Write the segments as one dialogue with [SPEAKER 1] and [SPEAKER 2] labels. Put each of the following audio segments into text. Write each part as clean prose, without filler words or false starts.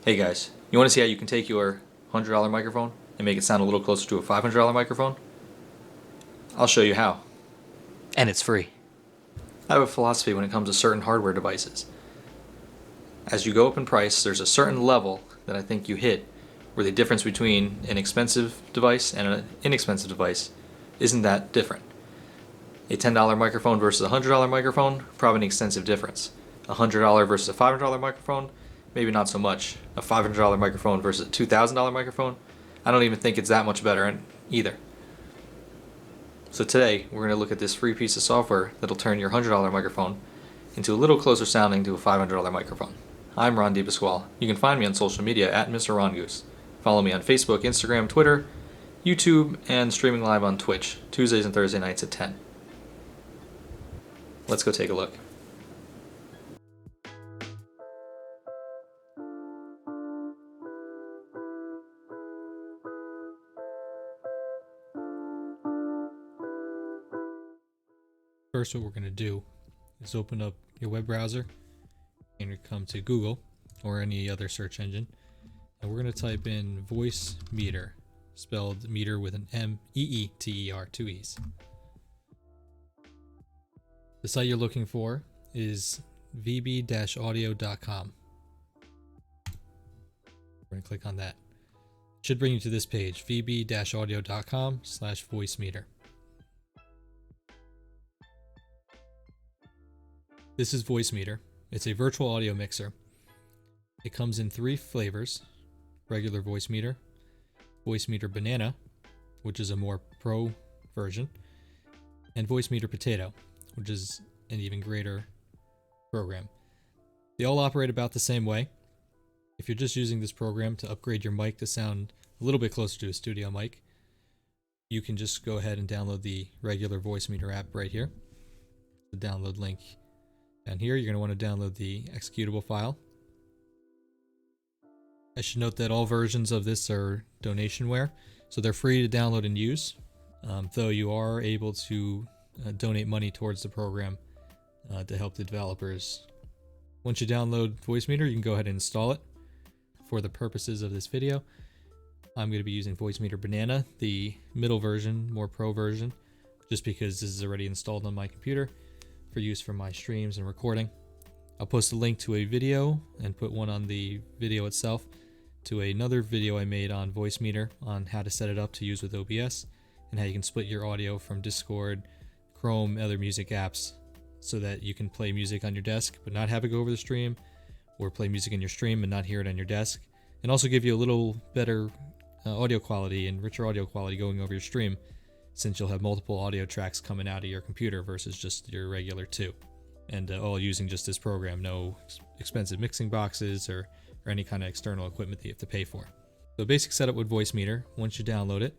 [SPEAKER 1] Hey guys, you want to see how you can take your $100 microphone and make it sound a little closer to a $500 microphone? I'll show you how.
[SPEAKER 2] And it's free.
[SPEAKER 1] I have a philosophy when it comes to certain hardware devices. As you go up in price, there's a certain level that I think you hit where the difference between an expensive device and an inexpensive device isn't that different. A $10 microphone versus a $100 microphone, probably an extensive difference. A $100 versus a $500 microphone, maybe not so much. A $500 microphone versus a $2,000 microphone, I don't even think it's that much better either. So today, we're going to look at this free piece of software that'll turn your $100 microphone into a little closer sounding to a $500 microphone. I'm Ron DePasquale. You can find me on social media at Mr. Ron Goose. Follow me on Facebook, Instagram, Twitter, YouTube, and streaming live on Twitch, Tuesdays and Thursday nights at 10. Let's go take a look. First, what we're going to do is open up your web browser and come to Google or any other search engine, and we're going to type in VoiceMeeter, spelled meter with an M-E-E-T-E-R, two E's. The site you're looking for is vb-audio.com. We're going to click on that. It should bring you to this page, vb-audio.com/voicemeeter. This is VoiceMeeter. It's a virtual audio mixer. It comes in 3 flavors: regular VoiceMeeter, VoiceMeeter Banana, which is a more pro version, and VoiceMeeter Potato, which is an even greater program. They all operate about the same way. If you're just using this program to upgrade your mic to sound a little bit closer to a studio mic, you can just go ahead and download the regular VoiceMeeter app right here. The download link down here. You're going to want to download the executable file. I should note that all versions of this are donationware, so they're free to download and use, though you are able to donate money towards the program to help the developers. Once you download VoiceMeeter, you can go ahead and install it. For the purposes of this video, I'm going to be using VoiceMeeter Banana, the middle version, more pro version, just because this is already installed on my computer for use for my streams and recording. I'll post a link to a video and put one on the video itself to another video I made on VoiceMeeter on how to set it up to use with OBS and how you can split your audio from Discord, Chrome, other music apps so that you can play music on your desk but not have it go over the stream, or play music in your stream and not hear it on your desk, and also give you a little better audio quality and richer audio quality going over your stream, since you'll have multiple audio tracks coming out of your computer versus just your regular 2. And all using just this program, no expensive mixing boxes or any kind of external equipment that you have to pay for. So basic setup with VoiceMeeter: once you download it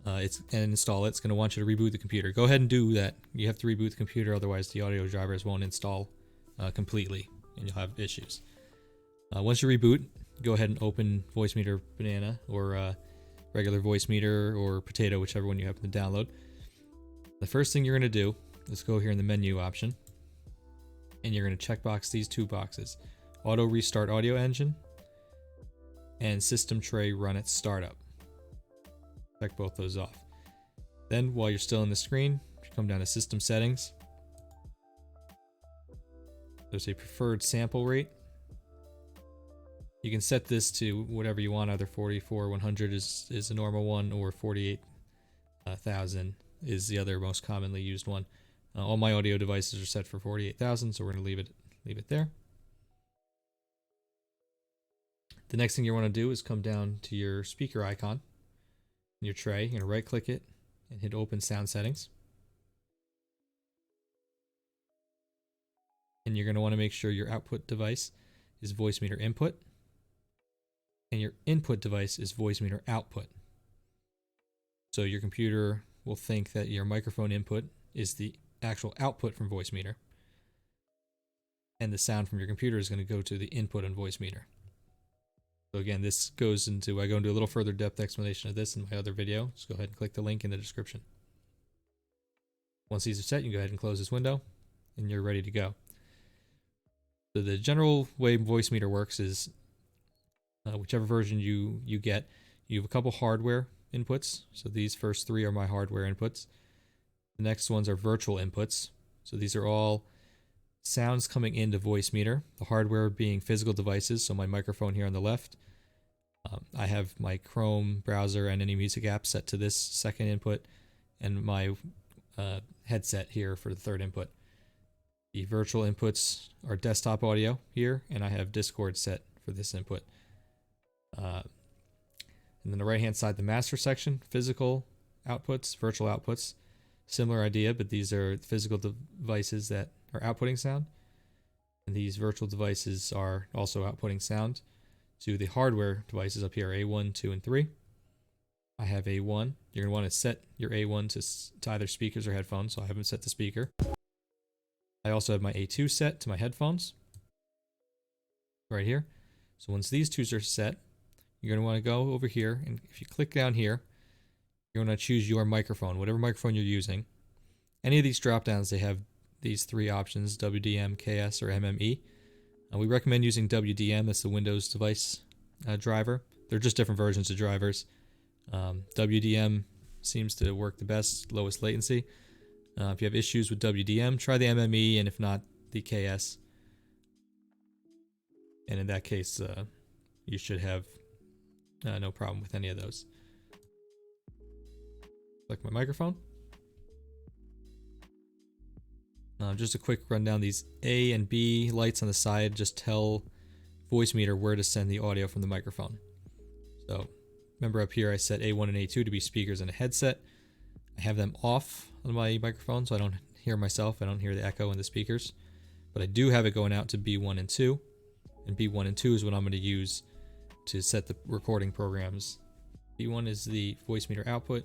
[SPEAKER 1] and install it, it's going to want you to reboot the computer. Go ahead and do that. You have to reboot the computer, otherwise the audio drivers won't install completely and you'll have issues. Once you reboot, go ahead and open VoiceMeeter Banana or regular VoiceMeeter or Potato, whichever one you happen to download. The first thing you're going to do is go here in the menu option, and you're going to checkbox these 2 boxes: Auto Restart Audio Engine and System Tray Run at Startup. Check both those off. Then, while you're still in the screen, you come down to System Settings. There's a preferred sample rate. You can set this to whatever you want, either 44,100 is the normal one, or 48,000 is the other most commonly used one. All my audio devices are set for 48,000, so we're going to leave it there. The next thing you want to do is come down to your speaker icon in your tray. You're going to right click it and hit Open Sound Settings. And you're going to want to make sure your output device is VoiceMeeter input and your input device is VoiceMeeter output. So your computer will think that your microphone input is the actual output from VoiceMeeter, and the sound from your computer is going to go to the input on VoiceMeeter. So again, this goes into, I go into a little further depth explanation of this in my other video. Just go ahead and click the link in the description. Once these are set, you can go ahead and close this window and you're ready to go. So the general way VoiceMeeter works is whichever version you get, you have a couple hardware inputs. So these first three are my hardware inputs. The next ones are virtual inputs. So these are all sounds coming into VoiceMeeter, the hardware being physical devices. So my microphone here on the left. I have my Chrome browser and any music app set to this second input, and my headset here for the third input. The virtual inputs are desktop audio here, and I have Discord set for this input. And then the right hand side, the master section, physical outputs, virtual outputs. Similar idea, but these are physical devices that are outputting sound. And these virtual devices are also outputting sound to the hardware devices up here, A1, 2, and 3. I have A1. You're going to want to set your A1 to either speakers or headphones, so I have them set to speaker. I also have my A2 set to my headphones right here. So once these two are set, you're going to want to go over here, and if you click down here, you're going to choose your microphone, whatever microphone you're using. Any of these drop downs, they have these three options, WDM, KS, or MME. We recommend using WDM, that's the Windows device driver. They're just different versions of drivers. WDM seems to work the best, lowest latency. If you have issues with WDM, try the MME, and if not, the KS. And in that case, you should have no problem with any of those. Click my microphone. Just a quick rundown. These A and B lights on the side just tell VoiceMeeter where to send the audio from the microphone. So remember up here I set A1 and A2 to be speakers and a headset. I have them off on my microphone so I don't hear myself. I don't hear the echo in the speakers. But I do have it going out to B1 and 2. And B1 and 2 is what I'm going to use to set the recording programs. B1 is the VoiceMeeter output.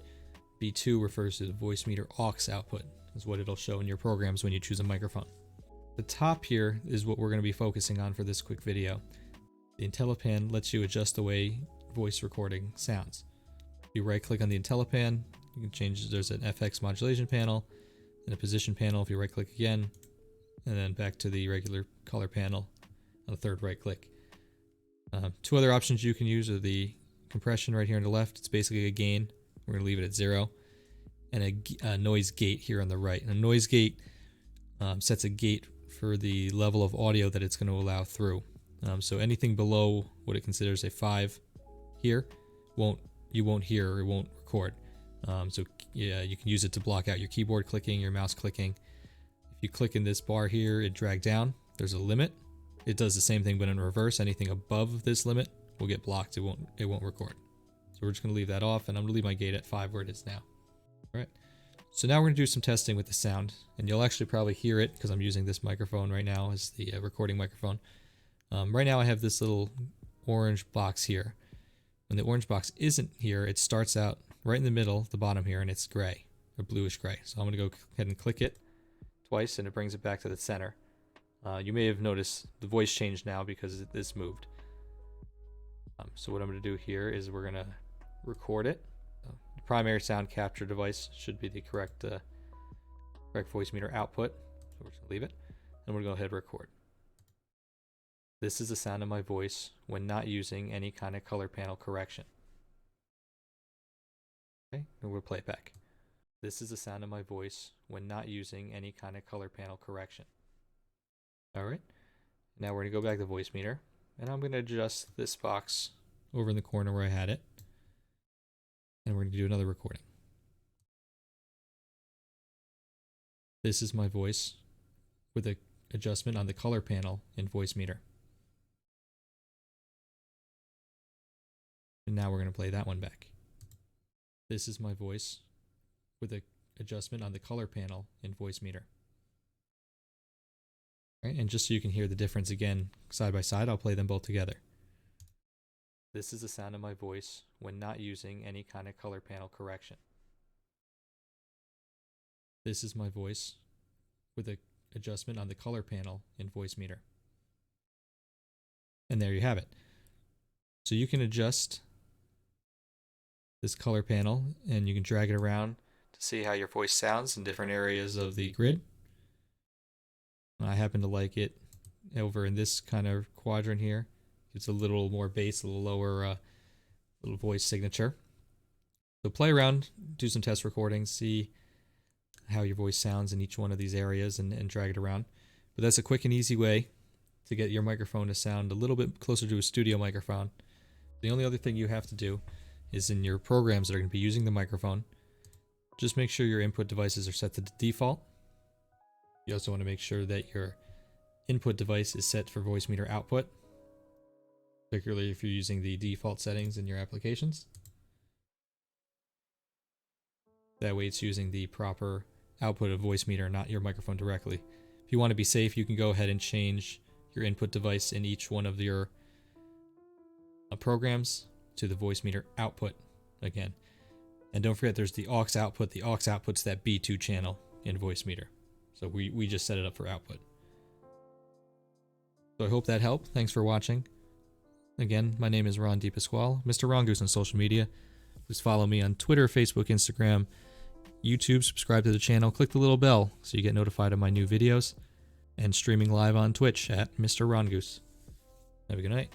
[SPEAKER 1] B2 refers to the VoiceMeeter aux output, is what it'll show in your programs when you choose a microphone. The top here is what we're going to be focusing on for this quick video. The Telepan lets you adjust the way voice recording sounds. If you right click on the Telepan, you can change, there's an FX modulation panel and a position panel if you right click again, and then back to the regular color panel on the third right click. Two other options you can use are the compression right here on the left. It's basically a gain. We're going to leave it at 0. And a noise gate here on the right. And a noise gate sets a gate for the level of audio that it's going to allow through. So anything below what it considers a 5 here, you won't hear or it won't record. So yeah, you can use it to block out your keyboard clicking, your mouse clicking. If you click in this bar here, it drag down. There's a limit. It does the same thing but in reverse. Anything above this limit will get blocked. It won't record. So we're just going to leave that off, and I'm going to leave my gate at 5 where it is now. All right. So now we're going to do some testing with the sound, and you'll actually probably hear it because I'm using this microphone right now as the recording microphone. Right now I have this little orange box here. When the orange box isn't here, it starts out right in the middle, the bottom here, and it's gray, or bluish gray. So I'm going to go ahead and click it twice, and it brings it back to the center. You may have noticed the voice changed now because this moved. So what I'm going to do here is we're going to record it. The primary sound capture device should be the correct VoiceMeeter output. So we're just going to leave it, and we're going to go ahead and record. This is the sound of my voice when not using any kind of color panel correction. Okay, and we'll play it back. This is the sound of my voice when not using any kind of color panel correction. Alright, now we're going to go back to VoiceMeeter, and I'm going to adjust this box over in the corner where I had it, and we're going to do another recording. This is my voice with an adjustment on the color panel in VoiceMeeter. And now we're going to play that one back. This is my voice with an adjustment on the color panel in VoiceMeeter. Right, and just so you can hear the difference again side by side, I'll play them both together. This is the sound of my voice when not using any kind of color panel correction. This is my voice with an adjustment on the color panel in VoiceMeeter. And there you have it. So you can adjust this color panel and you can drag it around to see how your voice sounds in different areas of the grid. I happen to like it over in this kind of quadrant here. Gives a little more bass, a little lower, little voice signature. So play around, do some test recordings, see how your voice sounds in each one of these areas and drag it around. But that's a quick and easy way to get your microphone to sound a little bit closer to a studio microphone. The only other thing you have to do is in your programs that are going to be using the microphone, just make sure your input devices are set to the default. You also want to make sure that your input device is set for VoiceMeeter output, particularly if you're using the default settings in your applications. That way it's using the proper output of VoiceMeeter, not your microphone directly. If you want to be safe, you can go ahead and change your input device in each one of your programs to the VoiceMeeter output again. And don't forget there's the aux output. The aux output's that B2 channel in VoiceMeeter. So we just set it up for output. So I hope that helped. Thanks for watching. Again, my name is Ron DePasquale, Mr. Ron Goose on social media. Please follow me on Twitter, Facebook, Instagram, YouTube. Subscribe to the channel. Click the little bell so you get notified of my new videos. And streaming live on Twitch at Mr. Ron Goose. Have a good night.